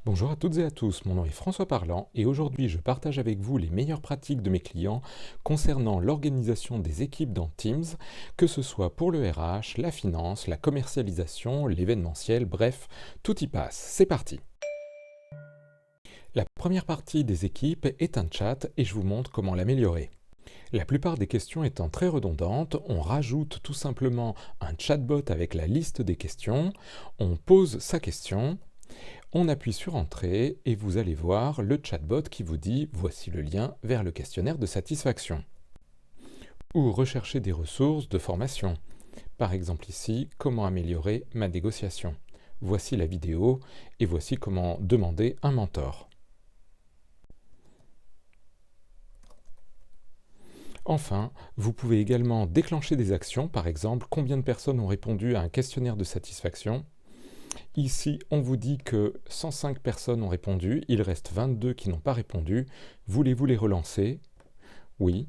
Bonjour à toutes et à tous, mon nom est François Parlant et aujourd'hui je partage avec vous les meilleures pratiques de mes clients concernant l'organisation des équipes dans Teams, que ce soit pour le RH, la finance, la commercialisation, l'événementiel, bref, tout y passe. C'est parti! La première partie des équipes est un chat et je vous montre comment l'améliorer. La plupart des questions étant très redondantes, on rajoute tout simplement un chatbot avec la liste des questions, on pose sa question. On appuie sur Entrée et vous allez voir le chatbot qui vous dit voici le lien vers le questionnaire de satisfaction. Ou rechercher des ressources de formation. Par exemple ici, comment améliorer ma négociation. Voici la vidéo et voici comment demander un mentor. Enfin, vous pouvez également déclencher des actions, par exemple combien de personnes ont répondu à un questionnaire de satisfaction. Ici, on vous dit que 105 personnes ont répondu, il reste 22 qui n'ont pas répondu. Voulez-vous les relancer? Oui.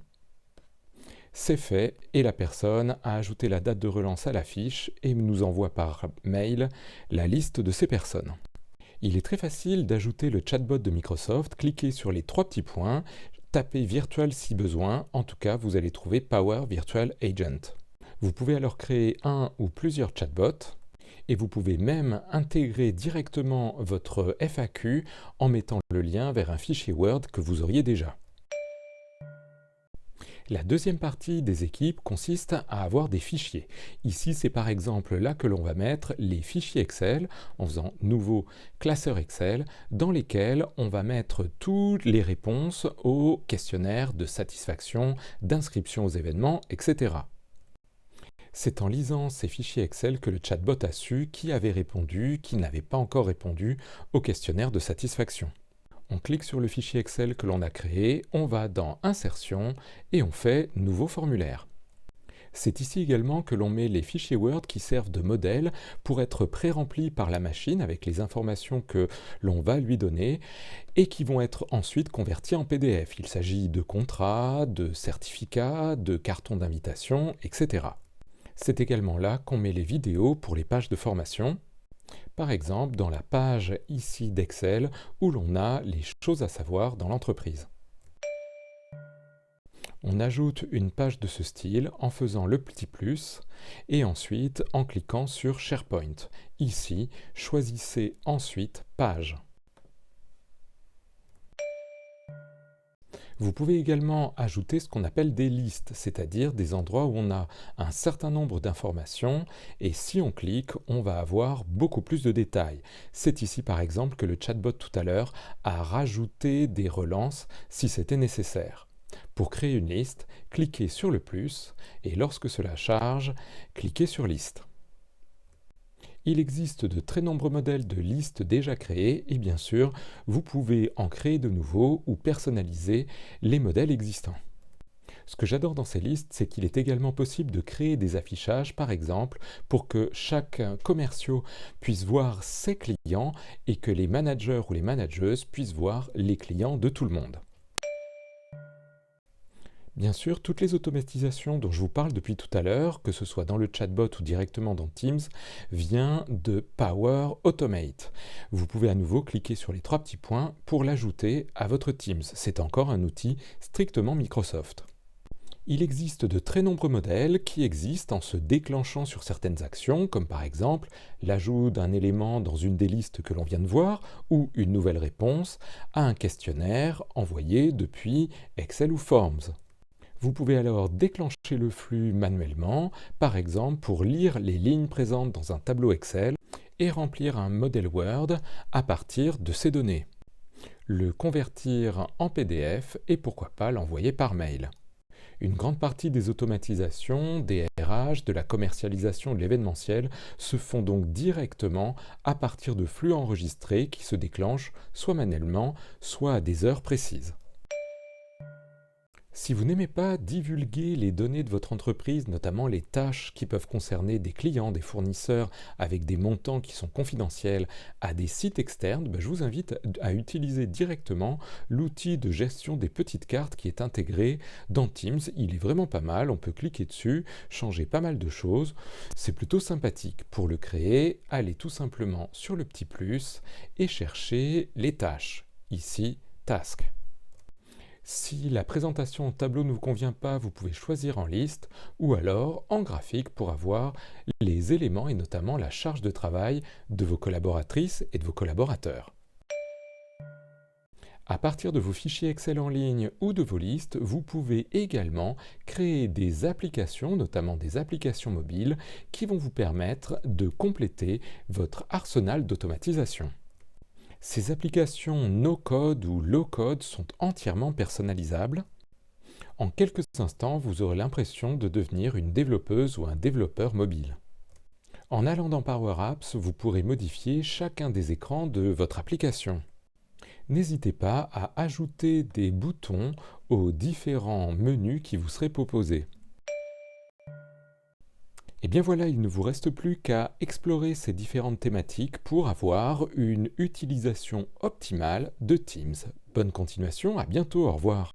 C'est fait et la personne a ajouté la date de relance à la fiche et nous envoie par mail la liste de ces personnes. Il est très facile d'ajouter le chatbot de Microsoft, cliquez sur les trois petits points, tapez Virtual si besoin, en tout cas vous allez trouver Power Virtual Agent. Vous pouvez alors créer un ou plusieurs chatbots. Et vous pouvez même intégrer directement votre FAQ en mettant le lien vers un fichier Word que vous auriez déjà. La deuxième partie des équipes consiste à avoir des fichiers. Ici, c'est par exemple là que l'on va mettre les fichiers Excel en faisant nouveau classeur Excel dans lesquels on va mettre toutes les réponses aux questionnaires de satisfaction, d'inscription aux événements, etc. C'est en lisant ces fichiers Excel que le chatbot a su qui avait répondu, qui n'avait pas encore répondu au questionnaire de satisfaction. On clique sur le fichier Excel que l'on a créé, on va dans Insertion et on fait Nouveau formulaire. C'est ici également que l'on met les fichiers Word qui servent de modèle pour être pré-remplis par la machine avec les informations que l'on va lui donner et qui vont être ensuite convertis en PDF. Il s'agit de contrats, de certificats, de cartons d'invitation, etc. C'est également là qu'on met les vidéos pour les pages de formation, par exemple dans la page ici d'Excel où l'on a les choses à savoir dans l'entreprise. On ajoute une page de ce style en faisant le petit plus et ensuite en cliquant sur SharePoint. Ici, choisissez ensuite Page. Vous pouvez également ajouter ce qu'on appelle des listes, c'est-à-dire des endroits où on a un certain nombre d'informations et si on clique, on va avoir beaucoup plus de détails. C'est ici par exemple que le chatbot tout à l'heure a rajouté des relances si c'était nécessaire. Pour créer une liste, cliquez sur le plus et lorsque cela charge, cliquez sur Liste. Il existe de très nombreux modèles de listes déjà créés et bien sûr, vous pouvez en créer de nouveaux ou personnaliser les modèles existants. Ce que j'adore dans ces listes, c'est qu'il est également possible de créer des affichages, par exemple, pour que chaque commercial puisse voir ses clients et que les managers ou les manageuses puissent voir les clients de tout le monde. Bien sûr, toutes les automatisations dont je vous parle depuis tout à l'heure, que ce soit dans le chatbot ou directement dans Teams, vient de Power Automate. Vous pouvez à nouveau cliquer sur les trois petits points pour l'ajouter à votre Teams. C'est encore un outil strictement Microsoft. Il existe de très nombreux modèles qui existent en se déclenchant sur certaines actions, comme par exemple l'ajout d'un élément dans une des listes que l'on vient de voir, ou une nouvelle réponse à un questionnaire envoyé depuis Excel ou Forms. Vous pouvez alors déclencher le flux manuellement, par exemple pour lire les lignes présentes dans un tableau Excel et remplir un modèle Word à partir de ces données. Le convertir en PDF et pourquoi pas l'envoyer par mail. Une grande partie des automatisations, des RH, de la commercialisation de l'événementiel se font donc directement à partir de flux enregistrés qui se déclenchent soit manuellement, soit à des heures précises. Si vous n'aimez pas divulguer les données de votre entreprise, notamment les tâches qui peuvent concerner des clients, des fournisseurs, avec des montants qui sont confidentiels à des sites externes, je vous invite à utiliser directement l'outil de gestion des petites cartes qui est intégré dans Teams. Il est vraiment pas mal, on peut cliquer dessus, changer pas mal de choses. C'est plutôt sympathique. Pour le créer, allez tout simplement sur le petit plus et cherchez les tâches. Ici, Task. Si la présentation en tableau ne vous convient pas, vous pouvez choisir en liste ou alors en graphique pour avoir les éléments et notamment la charge de travail de vos collaboratrices et de vos collaborateurs. À partir de vos fichiers Excel en ligne ou de vos listes, vous pouvez également créer des applications, notamment des applications mobiles, qui vont vous permettre de compléter votre arsenal d'automatisation. Ces applications no-code ou low-code sont entièrement personnalisables. En quelques instants, vous aurez l'impression de devenir une développeuse ou un développeur mobile. En allant dans Power Apps, vous pourrez modifier chacun des écrans de votre application. N'hésitez pas à ajouter des boutons aux différents menus qui vous seraient proposés. Et bien voilà, il ne vous reste plus qu'à explorer ces différentes thématiques pour avoir une utilisation optimale de Teams. Bonne continuation, à bientôt, au revoir.